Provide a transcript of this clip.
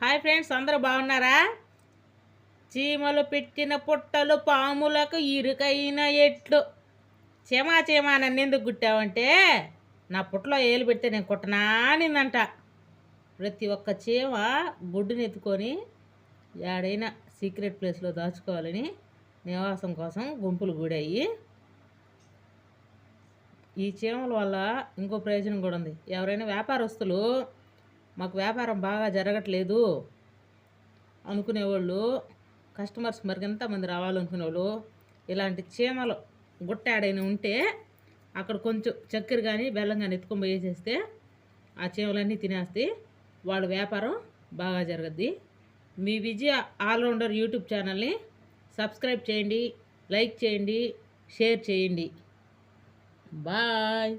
Hi friends, అందరూ బాగున్నారా? చీమలు పెట్టిన పుట్టలు పాములకు ఇరుకైన ఎట్లు. చీమా చీమా నన్ను ఎందుకు గుట్టావంటే నా పుట్టలో ఏలు పెడితే నేను కుట్టనానిందంట. ప్రతి ఒక్క చీమ గుడ్డుని ఎత్తుకొని ఏడైనా సీక్రెట్ ప్లేస్లో దాచుకోవాలని నివాసం కోసం గుంపులు గూడాయి. ఈ చీమల వల్ల ఇంకో ప్రయోజనం కూడా ఉంది. ఎవరైనా వ్యాపారస్తులు మాకు వ్యాపారం బాగా జరగట్లేదు అనుకునేవాళ్ళు, కస్టమర్స్ మరికెంతమంది రావాలనుకునేవాళ్ళు, ఇలాంటి చీమలు గుట్టాడైన ఉంటే అక్కడ కొంచెం చక్కెర కానీ బెల్లం కానీ ఎత్తుకొని పోయేసేస్తే ఆ చీమలన్నీ తినేస్తాయి. వాళ్ళ వ్యాపారం బాగా జరగద్ది. మీ విజయ ఆల్రౌండర్ యూట్యూబ్ ఛానల్ని సబ్స్క్రైబ్ చేయండి, లైక్ చేయండి, షేర్ చేయండి. బాయ్.